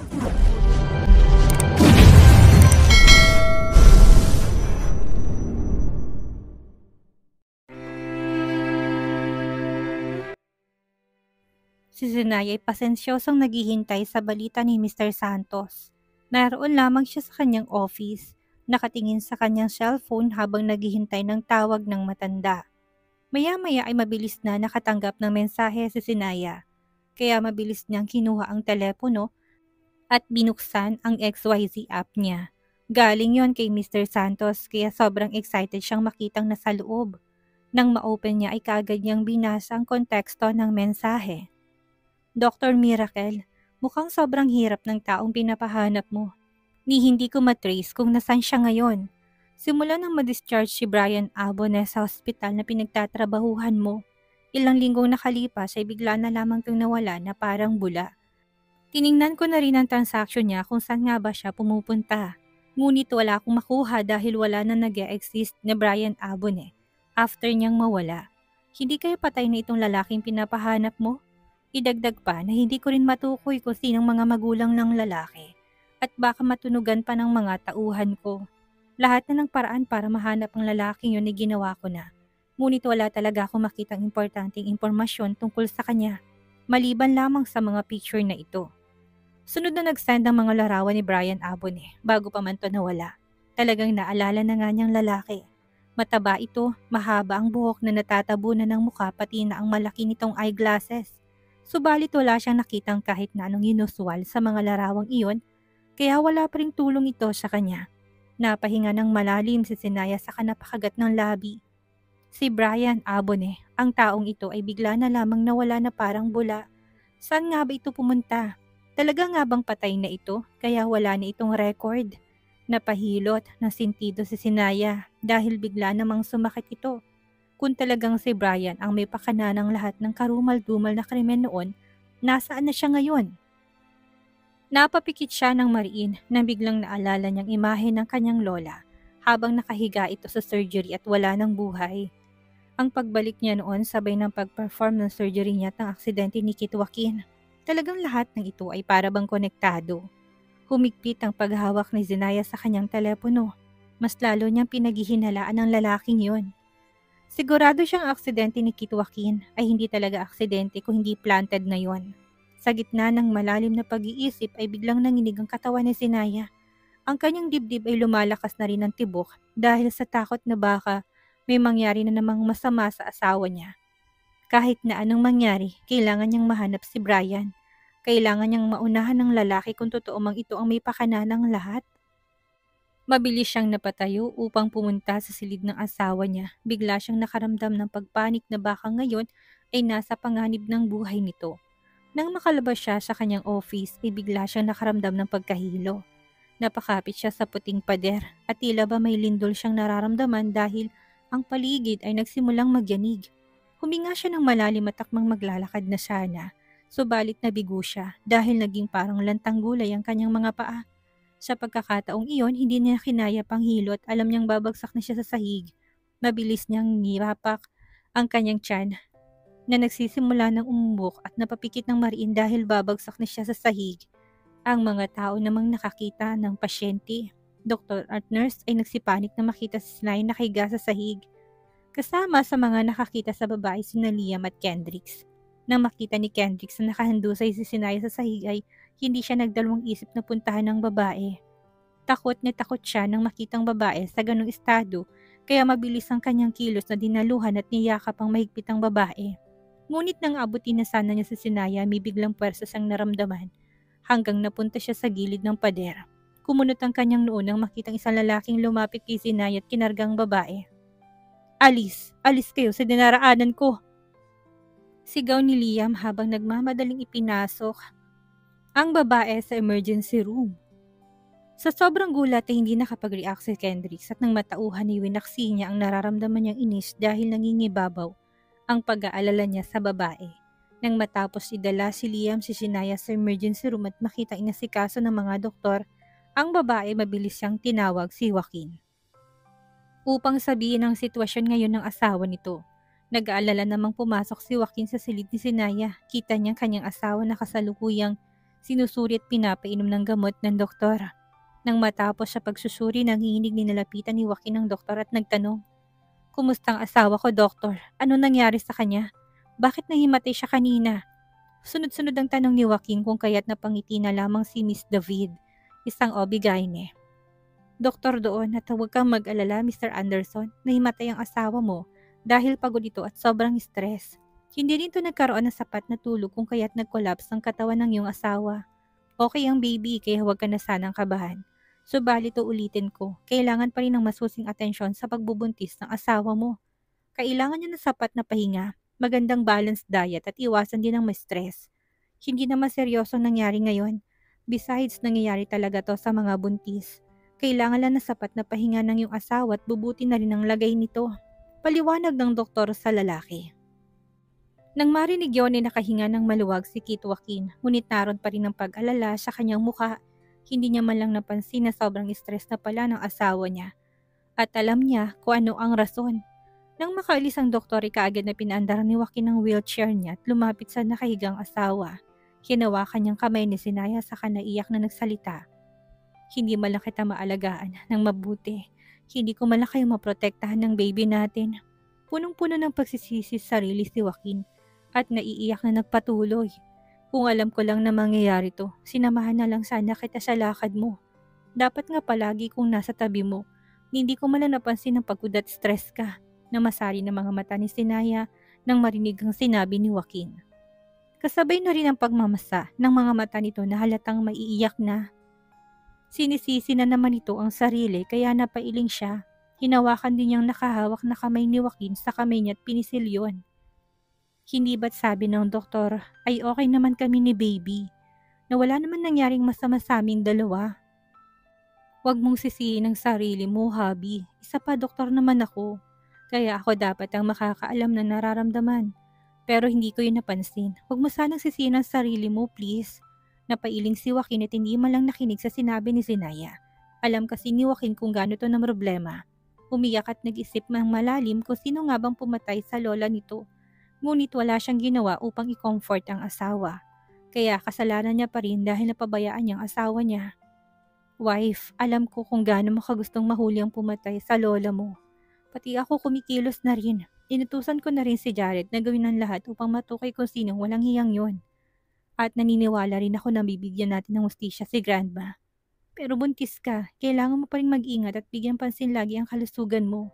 Si Zenaya ay pasensyosong naghihintay sa balita ni Mr. Santos. Naroon lamang siya sa kanyang office, nakatingin sa kanyang cellphone habang naghihintay ng tawag ng matanda. Maya-maya ay mabilis na nakatanggap ng mensahe si Zenaya, kaya mabilis niyang kinuha ang telepono at binuksan ang XYZ app niya. Galing yon kay Mr. Santos kaya sobrang excited siyang makitang nasa loob. Nang ma-open niya ay kaagad niyang binasa ang konteksto ng mensahe. Dr. Miracle, mukhang sobrang hirap ng taong pinapahanap mo. Ni hindi ko matrace kung nasan siya ngayon. Simula nang ma-discharge si Brian Abone sa hospital na pinagtatrabahuhan mo, ilang linggong nakalipas ay bigla na lamang itong nawala na parang bula. Tiningnan ko na rin ang transaksyon niya kung saan nga ba siya pumupunta. Ngunit wala akong makuha dahil wala na nag-e-exist na Brian Abone after niyang mawala. Hindi kaya patay na itong lalaking pinapahanap mo? Idagdag pa na hindi ko rin matukoy kung sinong mga magulang ng lalaki at baka matunugan pa ng mga tauhan ko. Lahat na ng paraan para mahanap ang lalaking yun ay ginawa ko na. Ngunit wala talaga akong makitang importanteng impormasyon tungkol sa kanya, maliban lamang sa mga picture na ito. Sunod na nag-send ang mga larawan ni Brian Abone bago pa man to nawala. Talagang naalala na nga niyang lalaki. Mataba ito, mahaba ang buhok na natatabunan ng mukha pati na ang malaki nitong eyeglasses. Subalit wala siyang nakitang kahit na anong inusual sa mga larawang iyon, kaya wala pa ring tulong ito sa kanya. Napahinga ng malalim si Zenaya sa napakagat ng labi. Si Brian Abone, ang taong ito ay bigla na lamang nawala na parang bula. Saan nga ba ito pumunta? Talaga nga bang patay na ito kaya wala na itong record? Napahilot ng sintido si Zenaya dahil bigla namang sumakit ito. Kung talagang si Brian ang may pakana ng lahat ng karumal-dumal na krimen noon, nasaan na siya ngayon? Napapikit siya ng mariin na biglang naalala niyang imahe ng kanyang lola habang nakahiga ito sa surgery at wala ng buhay. Ang pagbalik niya noon sabay ng pag-perform ng surgery niya at ng aksidente ni Kit Joaquin. Talagang lahat ng ito ay para bang konektado. Humigpit ang paghawak ni Zenaya sa kanyang telepono. Mas lalo niyang pinaghihinalaan ang lalaking yon. Sigurado siyang aksidente ni Kit Joaquin ay hindi talaga aksidente kung hindi planted na yon. Sa gitna ng malalim na pag-iisip ay biglang nanginig ang katawan ni Zenaya. Ang kanyang dibdib ay lumalakas na rin ng tibok dahil sa takot na baka may mangyari na namang masama sa asawa niya. Kahit na anong mangyari, kailangan niyang mahanap si Brian. Kailangan niyang maunahan ng lalaki kung totoo mang ito ang may pakana ng lahat. Mabilis siyang napatayo upang pumunta sa silid ng asawa niya. Bigla siyang nakaramdam ng pagpanik na baka ngayon ay nasa panganib ng buhay nito. Nang makalabas siya sa kanyang office ay bigla siyang nakaramdam ng pagkahilo. Napakapit siya sa puting pader at tila ba may lindol siyang nararamdaman dahil ang paligid ay nagsimulang magyanig. Huminga siya ng malalim at takmang maglalakad na sana. Subalit nabigo siya dahil naging parang lantang gulay ang kanyang mga paa. Sa pagkakataong iyon, hindi niya kinaya pang hilot, alam niyang babagsak na siya sa sahig. Mabilis niyang nirapak ang kanyang tiyan na nagsisimula ng umumbok at napapikit ng mariin dahil babagsak na siya sa sahig. Ang mga tao namang nakakita ng pasyente, doktor at nurse ay nagsipanik na makita si Sinay nakahiga sa sahig. Kasama sa mga nakakita sa babae sina Liam at Kendricks. Nang makita ni Kendricks na nakahandusay si Sinay sa sahig ay hindi siya nagdalawang isip na puntahan ng babae. Takot na takot siya nang makitang babae sa ganong estado kaya mabilis ang kanyang kilos na dinaluhan at niyakap ang mahigpit ang babae. Ngunit nang abutin na sana niya si Sinaya, may biglang puwersa siyang naramdaman hanggang napunta siya sa gilid ng pader. Kumunot ang kanyang noo nang makitang isang lalaking lumapit kay Sinaya at kinargang babae. "Alis! Alis kayo sa dinaraanan ko!" Sigaw ni Liam habang nagmamadaling ipinasok ang babae sa emergency room. Sa sobrang gulat ay hindi nakapag-react si Kendricks at nang matauhan ay winaksi niya ang nararamdaman niyang inis dahil nangingibabaw ang pag-aalala niya sa babae. Nang matapos idala si Liam si Sinaya sa emergency room at makita inasikaso ng mga doktor, ang babae mabilis siyang tinawag si Joaquin upang sabihin ang sitwasyon ngayon ng asawa nito. Nag-aalala namang pumasok si Joaquin sa silid ni Sinaya. Kita niyang kanyang asawa na kasalukuyang Sinusuri at pinapainom ng gamot ng doktor. Nang matapos sa pagsusuri, nanginginig ninalapitan ni Joaquin ng doktor at nagtanong, "Kumusta ang asawa ko, doktor? Ano nangyari sa kanya? Bakit nahimatay siya kanina?" Sunod-sunod ang tanong ni Joaquin kung kaya't napangiti na lamang si Miss David, isang OB-GYN. "Doktor doon at huwag kang mag-alala, Mr. Anderson, nahimatay ang asawa mo dahil pagod ito at sobrang stress. Hindi rin ito nagkaroon ng sapat na tulog kung kaya't nag-collapse ang katawan ng iyong asawa. Okay ang baby kaya huwag ka na sanang kabahan. Subalit ulitin ko, kailangan pa rin ng masusing atensyon sa pagbubuntis ng asawa mo. Kailangan niya ng sapat na pahinga, magandang balanced diet at iwasan din ang ma-stress. Hindi naman seryoso nangyari ngayon. Besides, nangyayari talaga to sa mga buntis. Kailangan lang ng sapat na pahinga ng iyong asawa at bubuti na rin ang lagay nito." Paliwanag ng doktor sa lalaki. Nang marinig yon ay nakahinga ng maluwag si Kit Joaquin, ngunit naroon pa rin ang pag-alala sa kanyang mukha. Hindi niya man lang napansin na sobrang stress na pala ng asawa niya. At alam niya kung ano ang rason. Nang makaalis ang doktor ay kaagad na pinaandar ni Joaquin ang wheelchair niya at lumapit sa nakahigang asawa. Hinawakan niyang kamay ni Sinaya saka naiyak na nagsalita, "Hindi man lang kita maalagaan ng mabuti. Hindi ko man lang kayo maprotektahan ng baby natin." Punong-puno ng pagsisisi sa sarili si Joaquin at naiiyak na nagpatuloy. "Kung alam ko lang na mangyayari to, sinamahan na lang sana kita sa lakad mo. Dapat nga palagi kung nasa tabi mo. Hindi ko man lang napansin ang pagod at stress ka." Namasari ng mga mata ni Sinaya nang marinig ang sinabi ni Joaquin. Kasabay na rin ang pagmamasa ng mga mata nito na halatang maiiyak na. Sinisisi na naman ito ang sarili kaya napailing siya. Hinawakan din niyang nakahawak na kamay ni Joaquin sa kamay niya at pinisil yon. "Hindi ba't sabi ng doktor ay okay naman kami ni baby? Na wala naman nangyaring masama sa aming dalawa? Huwag mong sisihin ang sarili mo, hubby. Isa pa, doktor naman ako. Kaya ako dapat ang makakaalam ng nararamdaman. Pero hindi ko yun napansin. Huwag mo sanang sisihin ang sarili mo, please." Napailing si Joaquin at hindi man lang nakinig sa sinabi ni Sinaya. Alam kasi ni Joaquin kung gaano to ng problema. Umiyak at nag-isip ng malalim kung sino nga bang pumatay sa lola nito. Ngunit wala siyang ginawa upang i-comfort ang asawa. Kaya kasalanan niya pa rin dahil napabayaan niyang asawa niya. "Wife, alam ko kung gaano mo kagustong mahuli ang pumatay sa lola mo. Pati ako kumikilos na rin. Inutusan ko na rin si Jared na gawin ang lahat upang matukay kung sinong walang hiyang yon. At naniniwala rin ako na bibigyan natin ng hustisya si Grandma. Pero buntis ka, kailangan mo pa rin mag-ingat at bigyan pansin lagi ang kalusugan mo.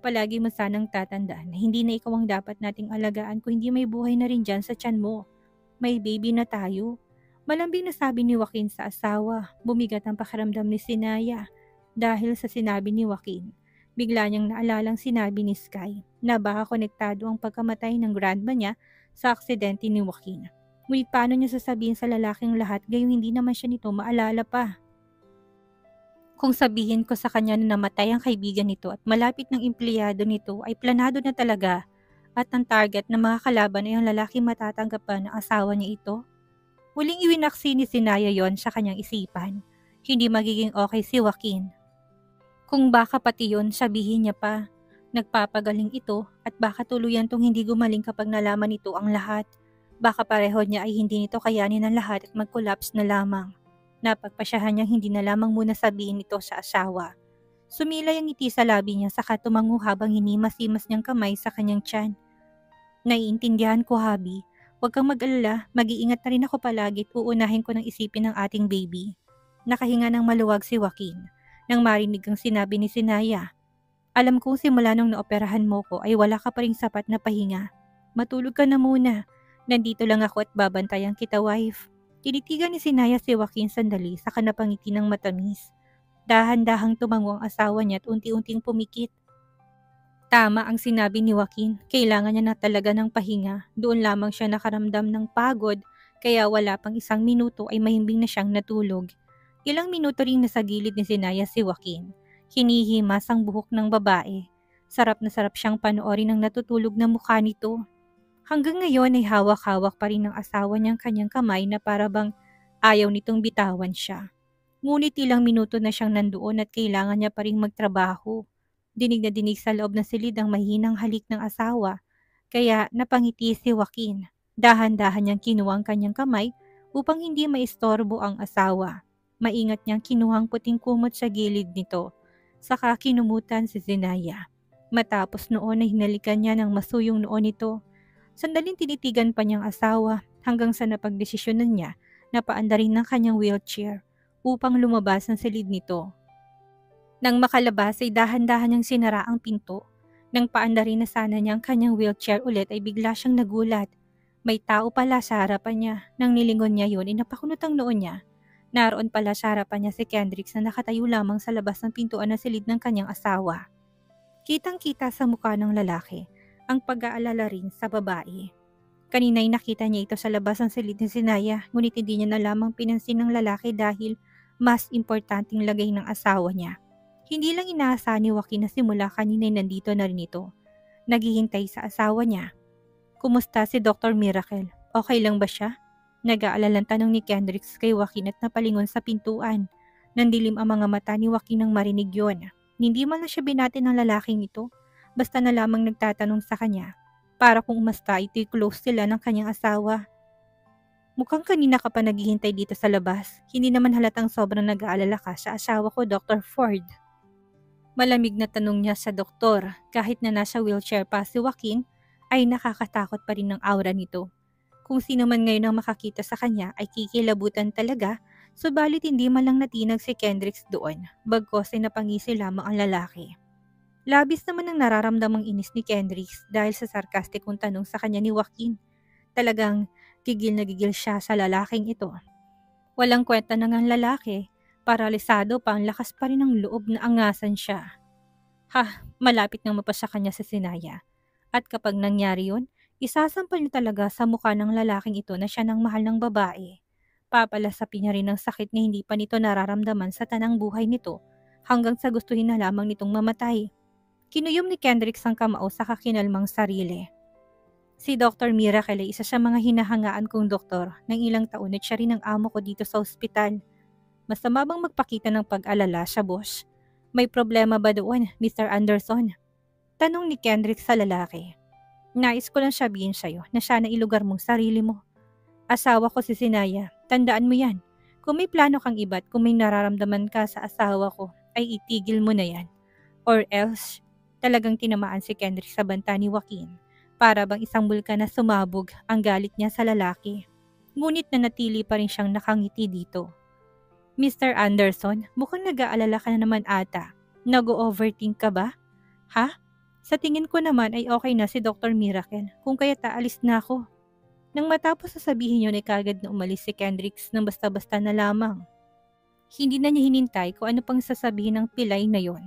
Palagi mo sanang tatandaan na hindi na ikaw ang dapat nating alagaan kung hindi may buhay na rin dyan sa tiyan mo. May baby na tayo." Malambing na sabi ni Joaquin sa asawa. Bumigat ang pakiramdam ni Sinaya dahil sa sinabi ni Joaquin. Bigla niyang naalalang sinabi ni Sky na baka konektado ang pagkamatay ng grandma niya sa aksidente ni Joaquin. Ngunit paano niya sasabihin sa lalaking lahat gayong hindi naman siya nito maalala pa? Kung sabihin ko sa kanya na namatay ang kaibigan nito at malapit ng empleyado nito ay planado na talaga at ang target ng mga kalaban ay ang lalaki matatanggap pa ng asawa niya ito? Muling iwinaksi ni Sinaya yon sa kanyang isipan. Hindi magiging okay si Joaquin. Kung baka pati yon sabihin niya pa. Nagpapagaling ito at baka tuluyan tong hindi gumaling kapag nalaman nito ang lahat. Baka pareho niya ay hindi nito kayanin ang lahat at mag-collapse na lamang. Napagpasyahan niyang hindi na lamang muna sabihin ito sa asawa. Sumilay ang ngiti sa labi niya saka tumango habang hinimas-himas niyang kamay sa kanyang tiyan. "Naiintindihan ko, hubby. Huwag kang mag-alala, mag-iingat na rin ako palagi at uunahin ko ng isipin ng ating baby." Nakahinga ng maluwag si Joaquin nang marinig ang sinabi ni Sinaya. "Alam kong simula nung naoperahan mo ko ay wala ka pa ring sapat na pahinga. Matulog ka na muna. Nandito lang ako at babantayan kita, wife." Tinitigan ni Sinaya si Joaquin sandali saka napangiti ng matamis. Dahan-dahang tumango ang asawa niya at unti-unting pumikit. Tama ang sinabi ni Joaquin, kailangan niya na talaga ng pahinga. Doon lamang siya nakaramdam ng pagod, kaya wala pang isang minuto ay mahimbing na siyang natulog. Ilang minuto ring nasa gilid ni Sinaya si Joaquin. Hinihimas ang buhok ng babae. Sarap na sarap siyang panoorin ang natutulog na mukha nito. Hanggang ngayon ay hawak-hawak pa rin ng asawa niyang kanyang kamay na para bang ayaw nitong bitawan siya. Ngunit ilang minuto na siyang nandoon at kailangan niya pa rin magtrabaho. Dinig na dinig sa loob ng silid ang mahinang halik ng asawa, kaya napangiti si Joaquin. Dahan-dahan niyang kinuha ang kanyang kamay upang hindi maistorbo ang asawa. Maingat niyang kinuhang puting kumot sa gilid nito, saka kinumutan si Zenaya. Matapos noon ay hinalikan niya ng masuyong noon nito. Sandaling tinitigan pa niyang asawa hanggang sa napagdesisyonan niya na paandarin ng kanyang wheelchair upang lumabas ng silid nito. Nang makalabas ay dahan-dahan niyang sinara ang pinto. Nang paandarin na sana niya ang kanyang wheelchair ulit ay bigla siyang nagulat. May tao pala sa harapan niya. Nang nilingon niya yun ay napakunot ang noon niya. Naroon pala sa harapan niya si Kendricks na nakatayo lamang sa labas ng pintuan na silid ng kanyang asawa. Kitang-kita sa mukha ng lalaki ang pag-aalala rin sa babae. Kanina'y nakita niya ito sa labas ng silid ni Zenaya, ngunit hindi niya na lamang pinansin ng lalaki dahil mas importanteng lagay ng asawa niya. Hindi lang inaasahan ni Joaquin na simula kanina'y nandito na rin ito. Naghihintay sa asawa niya. Kumusta si Dr. Miracle? Okay lang ba siya? Nag-aalalang tanong ni Kendricks kay Joaquin at napalingon sa pintuan. Nandilim ang mga mata ni Joaquin nang marinig yun. Hindi man na siya binati ng lalaking ito. Basta na lamang nagtatanong sa kanya. Para kung umasta ito'y close sila ng kanyang asawa. Mukhang kanina ka pa naghihintay dito sa labas. Hindi naman halatang sobrang nag-aalala ka sa asawa ko, Dr. Ford. Malamig na tanong niya sa doktor. Kahit na nasa wheelchair pa si Joaquin, ay nakakatakot pa rin ng aura nito. Kung sino man ngayon ang makakita sa kanya ay kikilabutan talaga, subalit hindi man lang natinag si Kendricks doon, bagkos ay napangisi lamang ang lalaki. Labis naman ang nararamdamang inis ni Kendricks dahil sa sarkastikong tanong sa kanya ni Joaquin. Talagang gigil na gigil siya sa lalaking ito. Walang kwenta na ngang lalaki, paralisado pa ang lakas pa rin ng loob na angasan siya. Malapit nang mapasya kanya sa Zenaya. At kapag nangyari yun, isasampal niya talaga sa mukha ng lalaking ito na siya ng mahal ng babae. Papalasapin niya rin ang sakit na hindi pa nito nararamdaman sa tanang buhay nito hanggang sa gustuhin na lamang nitong mamatay. Kinuyom ni Kendricks ang kamao sa kakinalmang sarili. Si Dr. Miracle ay isa sa mga hinahangaan kong doktor ng ilang taon at siya rin ang amo ko dito sa ospital. Masama bang magpakita ng pag-alala sa boss? May problema ba doon, Mr. Anderson? Tanong ni Kendricks sa lalaki. Nais ko lang sabihin sa'yo na sana ilugar mong sarili mo. Asawa ko si Zenaya, tandaan mo yan. Kung may plano kang iba at kung may nararamdaman ka sa asawa ko, ay itigil mo na yan. Or else, talagang tinamaan si Kendricks sa banta ni Joaquin. Para bang isang bulkan na sumabog ang galit niya sa lalaki. Ngunit nanatili pa rin siyang nakangiti dito. Mr. Anderson, mukhang nag-aalala ka na naman ata. Nag-overthink ka ba? Sa tingin ko naman ay okay na si Dr. Miracle, kung kaya taalis na ako. Nang matapos sasabihin yun ay kagad na umalis si Kendricks nang basta-basta na lamang. Hindi na niya hinintay kung ano pang sasabihin ng pilay na yon.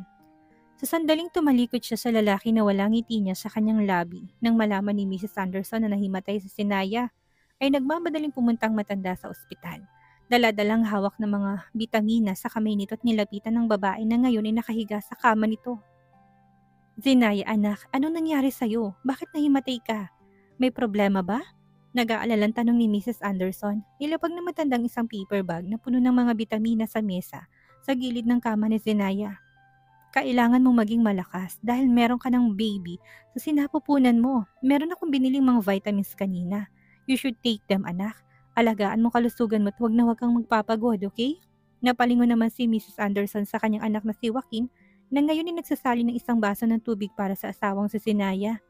Sa sandaling tumalikod siya sa lalaki na walang ngiti niya sa kanyang labi nang malaman ni Mrs. Anderson na nahimatay si Zenaya, ay nagmamadaling pumuntang matanda sa ospital. Dala-dalang hawak ng mga bitamina sa kamay nito at nilapitan ng babae na ngayon ay nakahiga sa kama nito. Zenaya anak, anong nangyari sa'yo? Bakit nahimatay ka? May problema ba? Nag-aalalang tanong ni Mrs. Anderson. Nilapag na matandang isang paper bag na puno ng mga bitamina sa mesa sa gilid ng kama ni Zenaya. Kailangan mong maging malakas dahil meron ka ng baby sa sinapupunan mo. Meron akong biniling mga vitamins kanina. You should take them anak. Alagaan mo kalusugan mo at huwag kang magpapagod, okay? Napalingon naman si Mrs. Anderson sa kanyang anak na si Joaquin na ngayon ay nagsasali ng isang baso ng tubig para sa asawang si Zenaya.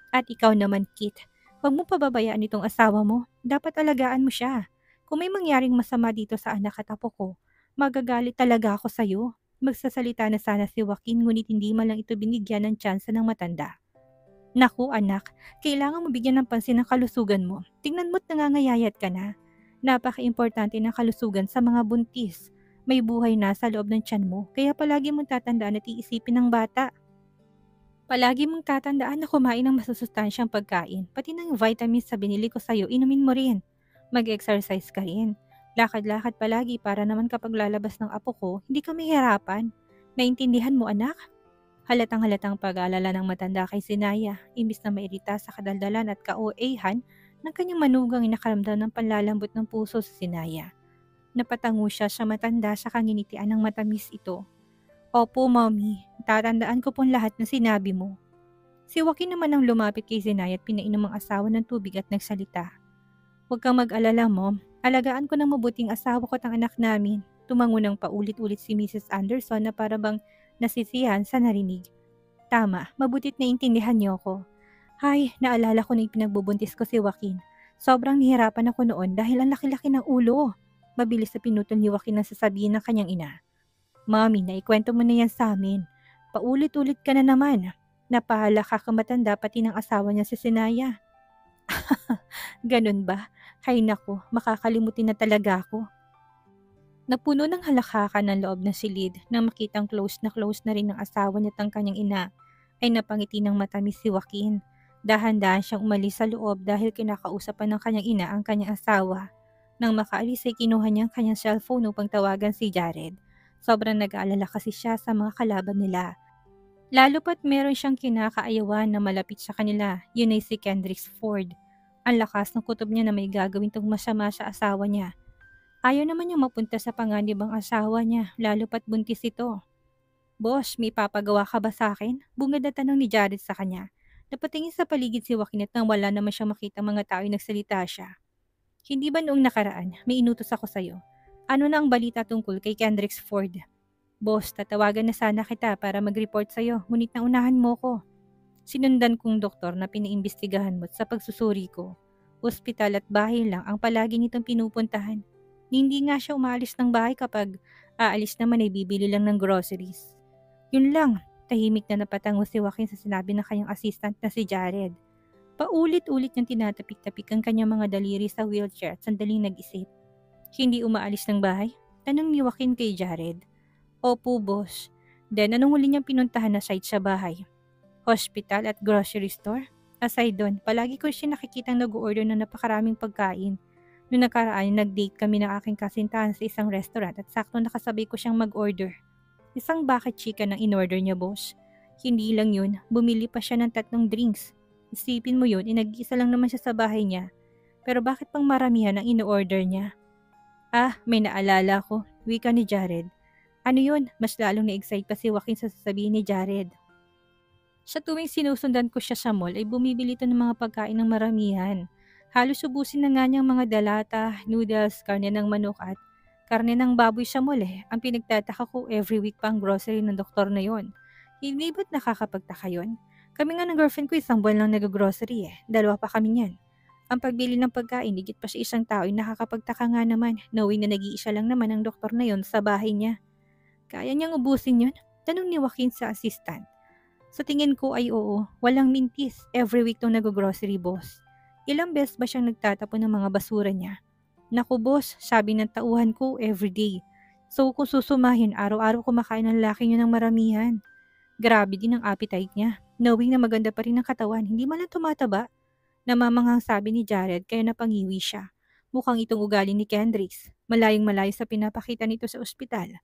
At ikaw naman, Kit, huwag mo pababayaan itong asawa mo. Dapat alagaan mo siya. Kung may mangyaring masama dito sa anak at apo ko, magagalit talaga ako sa'yo. Magsasalita na sana si Joaquin ngunit hindi man lang ito binigyan ng tsansa ng matanda. Naku anak, kailangan mo bigyan ng pansin ang kalusugan mo. Tingnan mo't nangangayayat ka na. Napaka-importante ng kalusugan sa mga buntis. May buhay na sa loob ng tiyan mo, kaya palagi mong tatandaan at iisipin ng bata. Palagi mong tatandaan na kumain ng masusustansyang pagkain, pati ng vitamins sa binili ko sa'yo, inumin mo rin. Mag-exercise ka rin. Lakad-lakad palagi para naman kapag lalabas ng apo ko, hindi ka mahirapan. Naintindihan mo anak? Halatang-halatang pag-aalala ng matanda kay Zenaya, imbis na mairita sa kadaldalan at ka-OA-han ng kanyang manugang inakaramdam ng panlalambot ng puso sa Zenaya. Napatango siya sa matanda sa kanginitian ng matamis ito. Opo, mommy. Tatandaan ko pong lahat ng sinabi mo. Si Joaquin naman ang lumapit kay Zenaya at pinainom ang asawa ng tubig at nagsalita. Huwag kang mag-alala, mom. Alagaan ko ng mabuting asawa ko at ang anak namin. Tumango ng paulit-ulit si Mrs. Anderson na para bang nasisiyahan sa narinig. Tama, mabutit naiintindihan niyo ko. Hay, naalala ko na ipinagbubuntis ko si Joaquin. Sobrang nahihirapan ako noon dahil ang laki-laki ng ulo. Mabilis na pinutol ni Joaquin ang sasabihin ng kanyang ina. Mami, naikwento mo na yan sa amin. Paulit-ulit ka na naman. Napahala ka kamatanda pati ng asawa niya si Sinaya. Ganun ba? Hay naku, makakalimutin na talaga ako. Napuno ng halakhakan ng loob ng silid nang makitang close na rin ng asawa niya at ang kanyang ina ay napangiti ng matamis si Joaquin. Dahan-dahan siyang umalis sa loob dahil kinakausapan ng kanyang ina ang kanyang asawa. Nang makaalis ay kinuha niya ang kanyang cellphone upang tawagan si Jared. Sobrang nag-aalala kasi siya sa mga kalaban nila. Lalo pat meron siyang kinakaayawan na malapit sa kanila, yun ay si Kendricks Ford. Ang lakas ng kutob niya na may gagawin tong masama sa asawa niya. Ayaw naman niyang mapunta sa panganib ang asawa niya, lalo pat buntis ito. Boss, may papagawa ka ba sa akin? Bungad na tanong ni Jared sa kanya. Napatingin sa paligid si Joaquin at nang wala naman siyang makita mga tao ay nagsalita siya. Hindi ba noong nakaraan, may inutos ako sa'yo? Ano na ang balita tungkol kay Kendricks Ford? Boss, tatawagan na sana kita para mag-report sa'yo, ngunit naunahan mo ko. Sinundan kong doktor na pinaimbestigahan mo sa pagsusuri ko. Ospital at bahay lang ang palagi nitong pinupuntahan. Hindi nga siya umalis ng bahay kapag aalis naman ay bibili lang ng groceries. Yun lang, tahimik na napatango si Joaquin sa sinabi ng kanyang assistant na si Jared. Paulit-ulit niyang tinatapik-tapik ang kanyang mga daliri sa wheelchair at sandaling nag-isip. Hindi umaalis ng bahay? Tanong ni Joaquin kay Jared. Opo, boss. Then anong huli niyang pinuntahan na site sa bahay? Hospital at grocery store? Aside doon, palagi ko siya nakikitang nag-order ng napakaraming pagkain. Noong nakaraan, nag-date kami ng aking kasintahan sa isang restaurant at sakto nakasabay ko siyang mag-order. Isang bucket chicken ang in-order niya, boss. Hindi lang yun, bumili pa siya ng 3 drinks. Isipin mo yun, nag-iisa lang naman siya sa bahay niya. Pero bakit pang maramihan ang in-order niya? Ah, may naalala ko, wika ni Jared. Ano yun? Mas lalong na-excite pa si Joaquin sa sasabihin ni Jared. Sa tuwing sinusundan ko siya sa mall ay bumibili ito ng mga pagkain ng maramihan. Halos ubusin na nga niyang mga dalata, noodles, karne ng manok at karne ng baboy sa mall Ang pinagtataka ko every week pa ang grocery ng doktor na yon. Hindi ba't nakakapagtaka yon? Kami nga ng girlfriend ko isang buwan lang nag-grocery 2 pa kami niyan. Ang pagbili ng pagkain, higit pa sa isang tao ay nakakapagtaka nga naman, knowing na nag-iisa lang naman ang doktor na yon sa bahay niya. Kaya niyang ubusin yun? Tanong ni Joaquin sa assistant. Sa tingin ko ay oo, walang mintis. Every week tong nag-grocery, boss. Ilang beses ba siyang nagtatapon ng mga basura niya? Naku, boss, sabi ng tauhan ko everyday. So kung susumahin, araw-araw kumakain ng lalaki niyo ng maramihan. Grabe din ang appetite niya. Knowing na maganda pa rin ang katawan, hindi man lang tumataba. Namamanghang sabi ni Jared kaya napangiwi siya. Mukhang itong ugali ni Kendricks. Malayong malayo sa pinapakita nito sa ospital.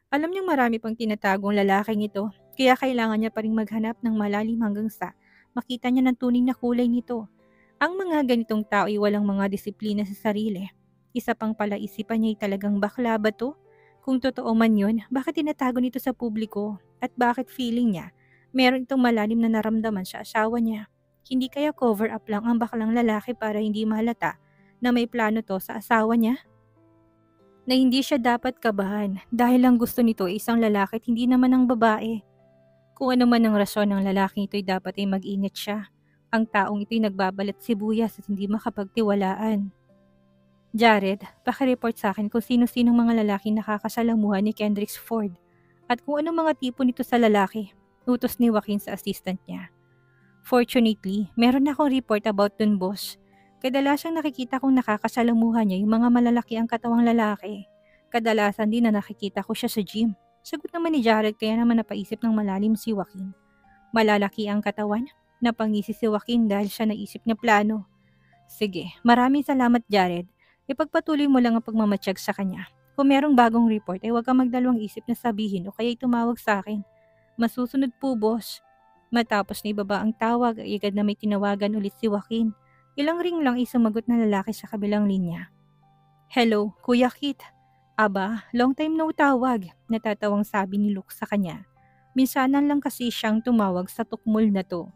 Alam niyang marami pang tinatagong lalaking ito, kaya kailangan niya pa rin maghanap ng malalim hanggang sa makita niya ng tunay na kulay nito. Ang mga ganitong tao ay walang mga disiplina sa sarili. Isa pang palaisipan niya ay talagang bakla ba to? Kung totoo man yun, bakit tinatago nito sa publiko? At bakit feeling niya, meron itong malalim na naramdaman sa asawa niya? Hindi kaya cover up lang ang baklang lalaki para hindi mahalata na may plano to sa asawa niya? Na hindi siya dapat kabahan dahil ang gusto nito ay isang lalaki at hindi naman ang babae. Kung ano man ang rason ng lalaking ito ay dapat ay mag-ingat siya. Ang taong ito'y nagbabalat sibuyas at hindi makapagtiwalaan. Jared, pakireport sa akin kung sino-sinong mga lalaking nakakasalamuhan ni Kendricks Ford at kung anong mga tipo nito sa lalaki, utos ni Joaquin sa assistant niya. Fortunately, meron na akong report about dun, boss. Kadalasang nakikita kong nakakasalamuhan niya yung mga malalaki ang katawang lalaki. Kadalasan din na nakikita ko siya sa gym. Sagot naman ni Jared kaya naman napaisip ng malalim si Joaquin. Malalaki ang katawan? Napangisi si Joaquin dahil siya naisip niya plano. Sige, maraming salamat Jared. Ipagpatuloy mo lang ang pagmamatsyag sa kanya. Kung merong bagong report ay huwag kang magdalawang isip na sabihin o kaya tumawag sa akin. Masusunod po, boss. Matapos na ibaba ang tawag ay agad na may tinawagan ulit si Joaquin. Ilang ring lang ay sumagot na lalaki sa kabilang linya. Hello, Kuya Kit. Aba, long time no tawag, natatawang sabi ni Luke sa kanya. Minsanan lang kasi siyang tumawag sa tukmol na to.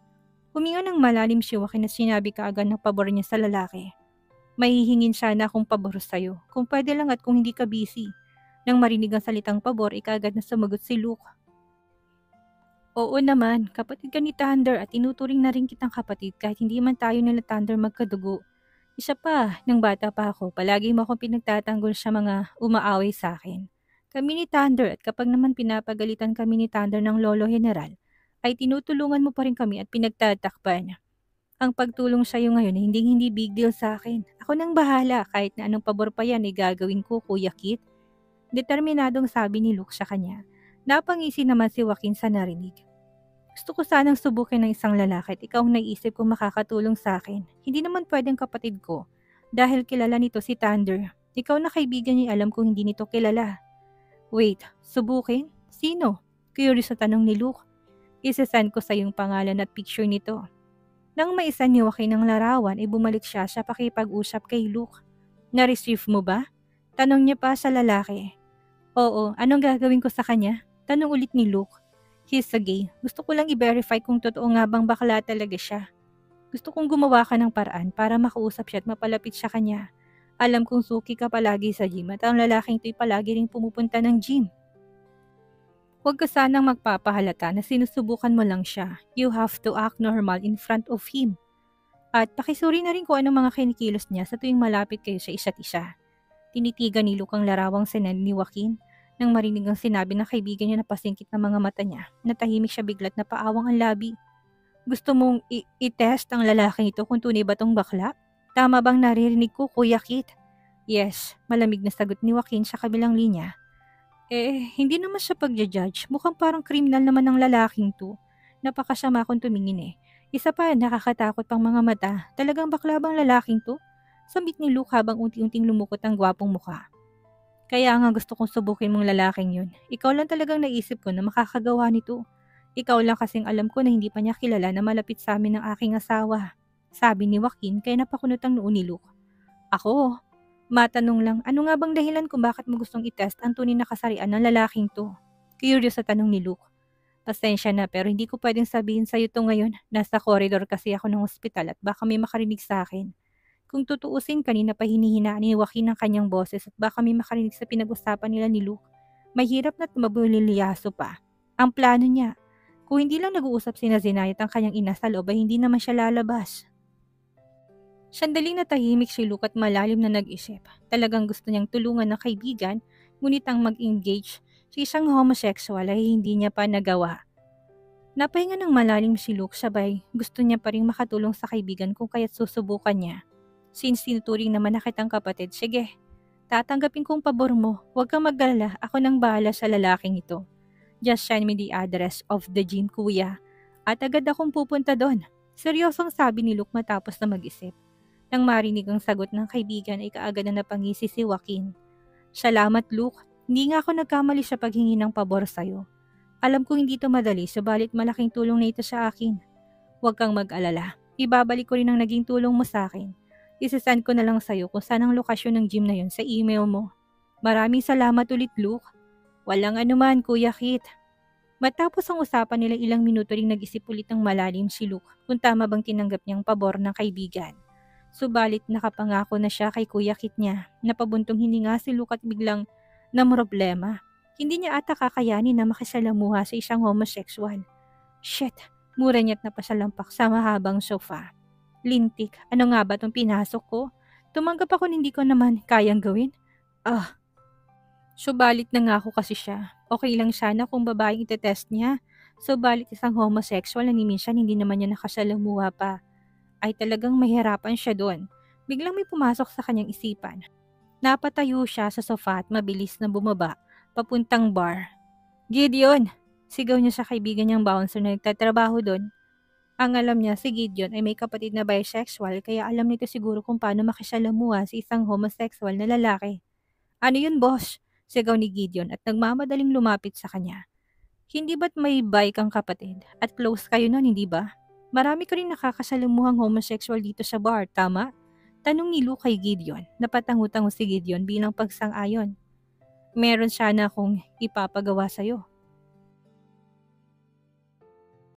Huminga ng malalim si Joaquin at sinabi kaagad ng pabor niya sa lalaki. Mahihingin sana akong pabor sa'yo. Kung pwede lang at kung hindi ka busy. Nang marinig ang salitang pabor, ikaagad na sumagot si Luke. Oo naman, kapatid ka ni Thunder at tinuturing na rin kitang kapatid kahit hindi man tayo nila Thunder magkadugo. Isa pa, nang bata pa ako, palagi mo akong pinagtatanggol sa mga umaaway sa akin. Kami ni Thunder at kapag naman pinapagalitan kami ni Thunder ng Lolo General, ay tinutulungan mo pa rin kami at pinagtatakpan. Ang pagtulong sa'yo ngayon ay hindi big deal sa akin. Ako nang bahala kahit na anong pabor pa yan ay gagawin ko, Kuya Kit. Determinadong sabi ni Luke sa kanya. Napangisi naman si Joaquin sa narinig. Gusto ko sanang subukin ng isang lalaki at ikaw ang naisip kong makakatulong sa akin. Hindi naman pwedeng kapatid ko. Dahil kilala nito si Thunder. Ikaw na kaibigan niya alam kong hindi nito kilala. Wait, subukin? Sino? Curious na tanong ni Luke. Isasend ko sa yung pangalan at picture nito. Nang maisan ni Joaquin ng larawan ay bumalik siya sa pakipag-usap kay Luke. Na-receive mo ba? Tanong niya pa sa lalaki. Oo, anong gagawin ko sa kanya? Tanong ulit ni Luke. He's a gay. Gusto ko lang i-verify kung totoo nga bang bakla talaga siya. Gusto kong gumawa ka ng paraan para makausap siya at mapalapit sa kanya. Alam kong suki ka palagi sa gym at ang lalaking ito'y palagi ring pumupunta ng gym. Huwag ka sanang magpapahalata na sinusubukan mo lang siya. You have to act normal in front of him. At pakisuri na rin kung anong mga kinikilos niya sa tuwing malapit kayo sa isa't isa. Tinitigan ni Luke ang larawang sinend ni Joaquin. Nang marinig ang sinabi ng kaibigan niya na pasingkit ng mga mata niya, natahimik siya biglat na paawang ang labi. Gusto mong i-test ang lalaking ito kung tunay ba tong bakla? Tama bang naririnig ko, Kuya Kit? Yes, malamig na sagot ni Joaquin sa kabilang linya. Hindi naman siya pagja-judge. Mukhang parang kriminal naman ang lalaking to. Napakasama akong tumingin eh. Isa pa, nakakatakot pang mga mata. Talagang bakla bang lalaking to? Sambit ni Luke habang unti-unting lumukot ang gwapong mukha. Kaya nga gusto kong subukin mong lalaking yun. Ikaw lang talagang naisip ko na makakagawa nito. Ikaw lang kasing alam ko na hindi pa niya kilala na malapit sa amin ng aking asawa. Sabi ni Joaquin kaya napakunot ang noo ni Luke. Ako? Matanong lang, ano nga bang dahilan kung bakit mo gustong itest ang tunay na kasarian ng lalaking to? Curious sa tanong ni Luke. Pasensya na pero hindi ko pwedeng sabihin sa'yo to ngayon. Nasa corridor kasi ako ng ospital at baka may makarinig sa akin. Kung tutuusin, kanina pa hinihinaan ni Joaquin ang kanyang boses at baka may makarinig sa pinag-usapan nila ni Luke. Mahirap na't mabuliliyaso pa. Ang plano niya, kung hindi lang nag-uusap sina Zenay at ang kanyang ina sa loob ay hindi naman siya lalabas. Sandaling natahimik si Luke at malalim na nag-isip. Talagang gusto niyang tulungan ng kaibigan, ngunit ang mag-engage sa isang homosexual ay hindi niya pa nagawa. Napahinga ng malalim si Luke sabay, gusto niya pa rin makatulong sa kaibigan kung kaya't susubukan niya. Since tinuturing naman na kitang kapatid, sige, tatanggapin kong pabor mo. Huwag kang mag-alala, ako nang bahala sa lalaking ito. Just send me the address of the gym, kuya. At agad akong pupunta doon. Seryosong sabi ni Luke matapos na mag-isip. Nang marinig ang sagot ng kaibigan ay kaagad na napangisi si Joaquin. Salamat Luke, hindi nga ako nagkamali sa paghingi ng pabor sa'yo. Alam kong hindi ito madali, subalit malaking tulong na ito sa akin. Huwag kang mag-alala, ibabalik ko rin ang naging tulong mo sa akin. Isasend ko na lang sa'yo kung saan ang lokasyon ng gym na yun sa email mo. Maraming salamat ulit Luke. Walang anuman Kuya Kit. Matapos ang usapan nila ilang minuto ring nag-isip ulit ng malalim si Luke kung tama bang tinanggap niyang pabor ng kaibigan. Subalit nakapangako na siya kay Kuya Kit niya. Napabuntong hininga si Luke at biglang namroblema. Hindi niya ata kakayanin na makisalamuha sa isang homosexual. Shit, mura niya't napasalampak sa mahabang sofa. Lintik, ano nga ba tong pinasok ko? Tumanggap ako hindi ko naman kayang gawin. Subalit nangako kasi siya. Okay lang sana kung babaeng itetest niya. Subalit isang homosexual na ni minsan hindi naman niya nakasalamuha pa. Ay talagang mahirapan siya doon. Biglang may pumasok sa kanyang isipan. Napatayo siya sa sofa at mabilis na bumaba, papuntang bar. Gideon! Sigaw niya sa kaibigan niyang bouncer na nagtatrabaho doon. Ang alam niya, si Gideon ay may kapatid na bisexual kaya alam nito siguro kung paano makisalamuha sa isang homosexual na lalaki. Ano yun boss? Sigaw ni Gideon at nagmamadaling lumapit sa kanya. Hindi ba't may bi kang kapatid? At close kayo nun, hindi ba? Marami ka rin nakakasalamuhang homosexual dito sa bar, tama? Tanong ni Luke kay Gideon. Napatango-tango si Gideon bilang pagsang-ayon. Meron sana akong ipapagawa sa'yo.